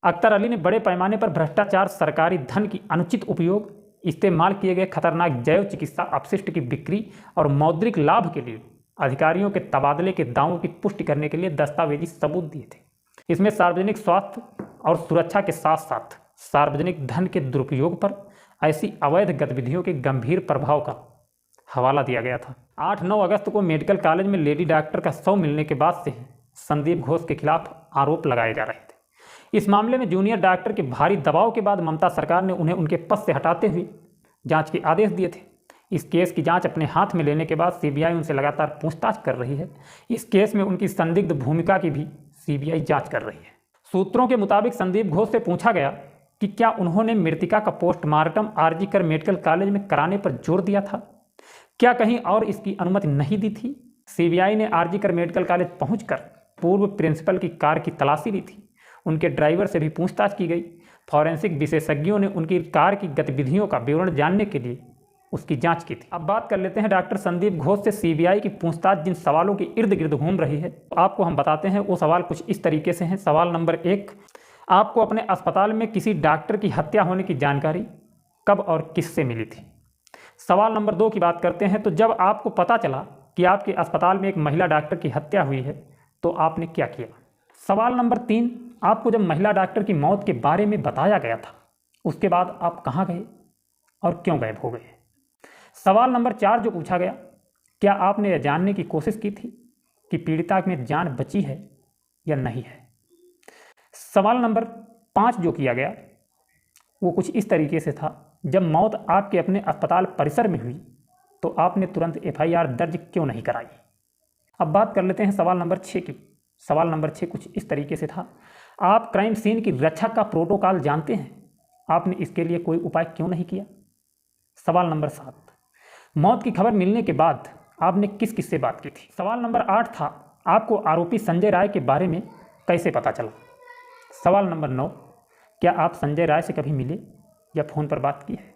अख्तर अली ने बड़े पैमाने पर भ्रष्टाचार, सरकारी धन की अनुचित उपयोग, इस्तेमाल किए गए खतरनाक जैव चिकित्सा अपशिष्ट की बिक्री और मौद्रिक लाभ के लिए अधिकारियों के तबादले के दावों की पुष्टि करने के लिए दस्तावेजी सबूत दिए थे। इसमें सार्वजनिक स्वास्थ्य और सुरक्षा के साथ साथ सार्वजनिक धन के दुरुपयोग पर ऐसी अवैध गतिविधियों के गंभीर प्रभाव का हवाला दिया गया था। 8-9 अगस्त को मेडिकल कॉलेज में लेडी डॉक्टर का शव मिलने के बाद से ही संदीप घोष के खिलाफ आरोप लगाए जा रहे थे। इस मामले में जूनियर डॉक्टर के भारी दबाव के बाद ममता सरकार ने उन्हें उनके पद से हटाते हुए जांच के आदेश दिए थे। इस केस की जांच अपने हाथ में लेने के बाद सीबीआई उनसे लगातार पूछताछ कर रही है। इस केस में उनकी संदिग्ध भूमिका की भी सीबीआई जांच कर रही है। सूत्रों के मुताबिक संदीप घोष से पूछा गया कि क्या उन्होंने मृतिका का पोस्टमार्टम आरजी मेडिकल कॉलेज में कराने पर जोर दिया था, क्या कहीं और इसकी अनुमति नहीं दी थी। सीबीआई ने आरजी मेडिकल कॉलेज पहुंचकर पूर्व प्रिंसिपल की कार की तलाशी ली थी। उनके ड्राइवर से भी पूछताछ की गई। फॉरेंसिक विशेषज्ञों ने उनकी कार की गतिविधियों का विवरण जानने के लिए उसकी जांच की थी। अब बात कर लेते हैं डॉक्टर संदीप घोष से सीबीआई की पूछताछ जिन सवालों के इर्द गिर्द घूम रही है, तो आपको हम बताते हैं। वो सवाल कुछ इस तरीके से हैं। सवाल नंबर 1, आपको अपने अस्पताल में किसी डॉक्टर की हत्या होने की जानकारी कब और किससे मिली थी। सवाल नंबर 2 की बात करते हैं, तो जब आपको पता चला कि आपके अस्पताल में एक महिला डॉक्टर की हत्या हुई है तो आपने क्या किया। सवाल नंबर 3, आपको जब महिला डॉक्टर की मौत के बारे में बताया गया था उसके बाद आप कहाँ गए और क्यों गायब हो गए। सवाल नंबर 4 जो पूछा गया, क्या आपने यह जानने की कोशिश की थी कि पीड़िता में जान बची है या नहीं है। सवाल नंबर 5 जो किया गया वो कुछ इस तरीके से था, जब मौत आपके अपने अस्पताल परिसर में हुई तो आपने तुरंत एफआईआर दर्ज क्यों नहीं कराई। अब बात कर लेते हैं सवाल नंबर 6 की। सवाल नंबर 6 कुछ इस तरीके से था, आप क्राइम सीन की रक्षा का प्रोटोकॉल जानते हैं, आपने इसके लिए कोई उपाय क्यों नहीं किया। सवाल नंबर 7, मौत की खबर मिलने के बाद आपने किस किस से बात की थी। सवाल नंबर 8 था, आपको आरोपी संजय राय के बारे में कैसे पता चला। सवाल नंबर 9, क्या आप संजय राय से कभी मिले या फ़ोन पर बात की है।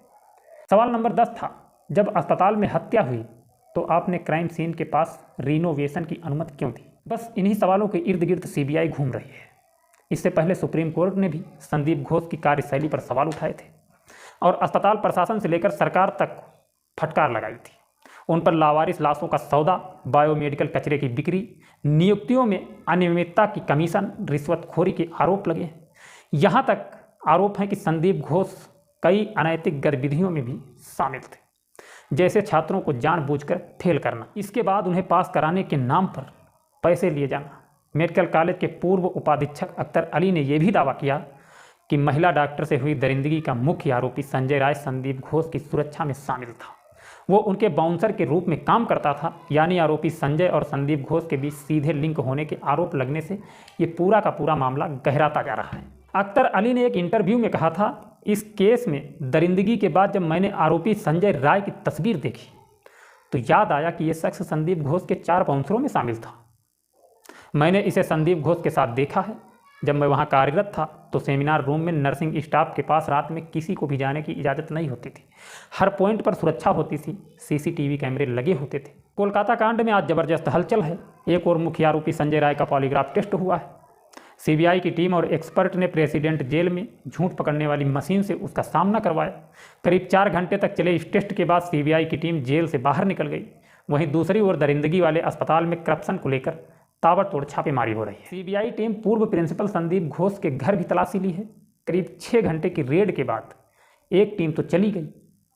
सवाल नंबर 10 था, जब अस्पताल में हत्या हुई तो आपने क्राइम सीन के पास रिनोवेशन की अनुमति क्यों दी। बस इन्हीं सवालों के इर्द गिर्द सीबीआई घूम रही है। इससे पहले सुप्रीम कोर्ट ने भी संदीप घोष की कार्यशैली पर सवाल उठाए थे और अस्पताल प्रशासन से लेकर सरकार तक फटकार लगाई थी। उन पर लावारिस लाशों का सौदा, बायोमेडिकल कचरे की बिक्री, नियुक्तियों में अनियमितता की कमीशन, रिश्वतखोरी के आरोप लगे हैं। यहाँ तक आरोप है कि संदीप घोष कई अनैतिक गतिविधियों में भी शामिल थे, जैसे छात्रों को जानबूझकर फेल करना, इसके बाद उन्हें पास कराने के नाम पर पैसे लिए जाना। मेडिकल कॉलेज के पूर्व उपाधीक्षक अख्तर अली ने यह भी दावा किया कि महिला डॉक्टर से हुई दरिंदगी का मुख्य आरोपी संजय राय संदीप घोष की सुरक्षा में शामिल था। वो उनके बाउंसर के रूप में काम करता था। यानी आरोपी संजय और संदीप घोष के बीच सीधे लिंक होने के आरोप लगने से ये पूरा का पूरा मामला गहराता जा रहा है। अख्तर अली ने एक इंटरव्यू में कहा था, इस केस में दरिंदगी के बाद जब मैंने आरोपी संजय राय की तस्वीर देखी तो याद आया कि यह शख्स संदीप घोष के 4 बाउंसरों में शामिल था। मैंने इसे संदीप घोष के साथ देखा है। जब मैं वहाँ कार्यरत था तो सेमिनार रूम में नर्सिंग स्टाफ के पास रात में किसी को भी जाने की इजाज़त नहीं होती थी। हर पॉइंट पर सुरक्षा होती थी, सीसीटीवी कैमरे लगे होते थे। कोलकाता कांड में आज जबरदस्त हलचल है। एक और मुख्य आरोपी संजय राय का पॉलीग्राफ टेस्ट हुआ है। सीबीआई की टीम और एक्सपर्ट ने प्रेसिडेंट जेल में झूठ पकड़ने वाली मशीन से उसका सामना करवाया। करीब 4 घंटे तक चले इस टेस्ट के बाद सीबीआई की टीम जेल से बाहर निकल गई। वहीं दूसरी ओर दरिंदगी वाले अस्पताल में करप्शन को लेकर ताबड़तोड़ छापेमारी हो रही है। सीबीआई टीम पूर्व प्रिंसिपल संदीप घोष के घर भी तलाशी ली है। करीब 6 घंटे की रेड के बाद एक टीम तो चली गई,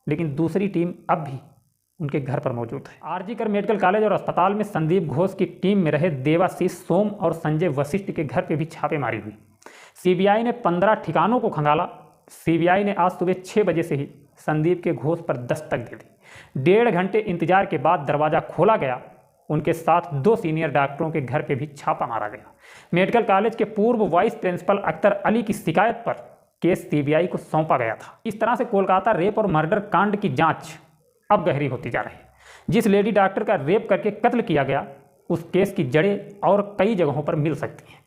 लेकिन दूसरी टीम अब भी उनके घर पर मौजूद है। आरजी मेडिकल कॉलेज और अस्पताल में संदीप घोष की टीम में रहे देवाशीष सोम और संजय वशिष्ठ के घर पर भी छापेमारी हुई। सीबीआई ने 15 ठिकानों को खंगाला। सीबीआई ने आज सुबह 6 बजे से ही संदीप के घोष पर दस्तक दे दी। 1.5 घंटे इंतजार के बाद दरवाज़ा खोला गया। उनके साथ 2 सीनियर डॉक्टरों के घर पे भी छापा मारा गया। मेडिकल कॉलेज के पूर्व वाइस प्रिंसिपल अख्तर अली की शिकायत पर केस सीबीआई को सौंपा गया था। इस तरह से कोलकाता रेप और मर्डर कांड की जांच अब गहरी होती जा रही है। जिस लेडी डॉक्टर का रेप करके कत्ल किया गया उस केस की जड़ें और कई जगहों पर मिल सकती हैं।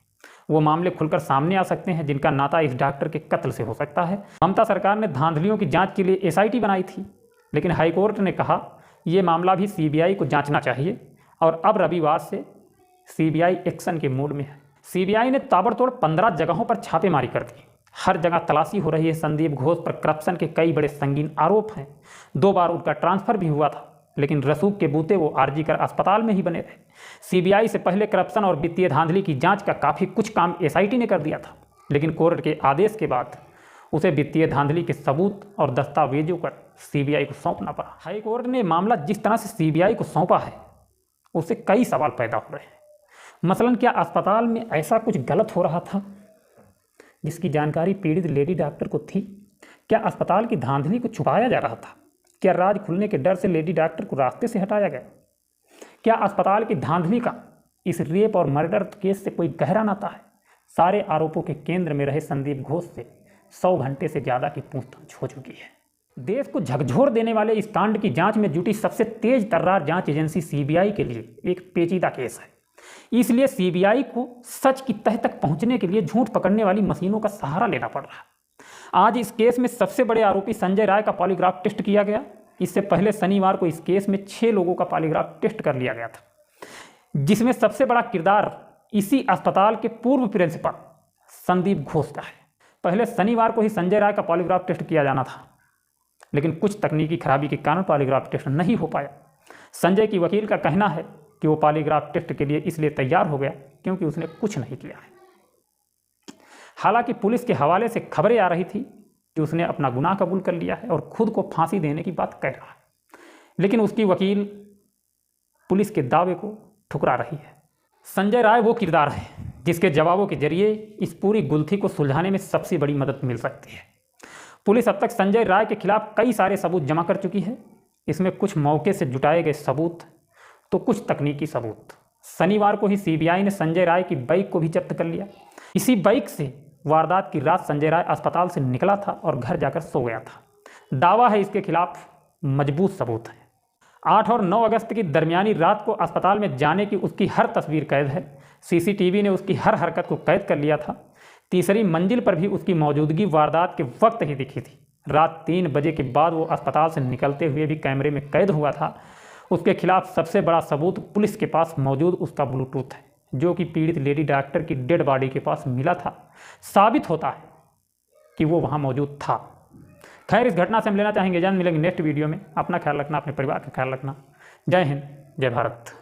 वो मामले खुलकर सामने आ सकते हैं जिनका नाता इस डॉक्टर के कत्ल से हो सकता है। ममता सरकार ने धांधलियों की जाँच के लिए एसआईटी बनाई थी, लेकिन हाईकोर्ट ने कहा ये मामला भी सीबीआई को जांचना चाहिए और अब रविवार से सीबीआई एक्शन के मूड में है। सीबीआई ने ताबड़तोड़ 15 जगहों पर छापेमारी कर दी। हर जगह तलाशी हो रही है। संदीप घोष पर करप्शन के कई बड़े संगीन आरोप हैं। 2 बार उनका ट्रांसफ़र भी हुआ था, लेकिन रसूख के बूते वो आरजी कर अस्पताल में ही बने रहे। सीबीआई से पहले करप्शन और वित्तीय धांधली की जांच का काफ़ी कुछ काम एसआईटी ने कर दिया था, लेकिन कोर्ट के आदेश के बाद उसे वित्तीय धांधली के सबूत और दस्तावेजों पर सीबीआई को सौंपना पड़ा। हाईकोर्ट ने मामला जिस तरह से सीबीआई को सौंपा है, उससे कई सवाल पैदा हो रहे हैं। मसलन, क्या अस्पताल में ऐसा कुछ गलत हो रहा था जिसकी जानकारी पीड़ित लेडी डॉक्टर को थी? क्या अस्पताल की धांधली को छुपाया जा रहा था? क्या राज खुलने के डर से लेडी डॉक्टर को रास्ते से हटाया गया? क्या अस्पताल की धांधली का इस रेप और मर्डर केस से कोई गहरा नाता है? सारे आरोपों के केंद्र में रहे संदीप घोष से 100 घंटे से ज़्यादा की पूछताछ हो चुकी है। देश को झकझोर देने वाले इस कांड की जांच में जुटी सबसे तेज तर्रार जांच एजेंसी सीबीआई के लिए एक पेचीदा केस है। इसलिए सीबीआई को सच की तह तक पहुंचने के लिए झूठ पकड़ने वाली मशीनों का सहारा लेना पड़ रहा है। आज इस केस में सबसे बड़े आरोपी संजय राय का पॉलीग्राफ टेस्ट किया गया। इससे पहले शनिवार को इस केस में 6 लोगों का पॉलीग्राफ टेस्ट कर लिया गया था, जिसमें सबसे बड़ा किरदार इसी अस्पताल के पूर्व प्रिंसिपल संदीप घोष का है। पहले शनिवार को ही संजय राय का पॉलीग्राफ टेस्ट किया जाना था, लेकिन कुछ तकनीकी खराबी के कारण पॉलीग्राफ टेस्ट नहीं हो पाया। संजय की वकील का कहना है कि वो पॉलीग्राफ टेस्ट के लिए इसलिए तैयार हो गया क्योंकि उसने कुछ नहीं किया है। हालांकि पुलिस के हवाले से खबरें आ रही थी कि उसने अपना गुनाह कबूल कर लिया है और खुद को फांसी देने की बात कह रहा है, लेकिन उसकी वकील पुलिस के दावे को ठुकरा रही है। संजय राय वो किरदार है जिसके जवाबों के जरिए इस पूरी गुत्थी को सुलझाने में सबसे बड़ी मदद मिल सकती है। पुलिस अब तक संजय राय के खिलाफ कई सारे सबूत जमा कर चुकी है। इसमें कुछ मौके से जुटाए गए सबूत तो कुछ तकनीकी सबूत। शनिवार को ही सीबीआई ने संजय राय की बाइक को भी जब्त कर लिया। इसी बाइक से वारदात की रात संजय राय अस्पताल से निकला था और घर जाकर सो गया था। दावा है इसके खिलाफ मजबूत सबूत है। 8 और 9 अगस्त की दरमियानी रात को अस्पताल में जाने की उसकी हर तस्वीर कैद है। सीसीटीवी ने उसकी हर हरकत को कैद कर लिया था। तीसरी मंजिल पर भी उसकी मौजूदगी वारदात के वक्त ही दिखी थी। रात 3 बजे के बाद वो अस्पताल से निकलते हुए भी कैमरे में कैद हुआ था। उसके खिलाफ सबसे बड़ा सबूत पुलिस के पास मौजूद उसका ब्लूटूथ है, जो कि पीड़ित लेडी डॉक्टर की डेड बॉडी के पास मिला था। साबित होता है कि वो वहाँ मौजूद था। खैर, इस घटना से हम लेना चाहेंगे जान। मिलेंगे नेक्स्ट वीडियो में। अपना ख्याल रखना, अपने परिवार का ख्याल रखना। जय हिंद, जय भारत।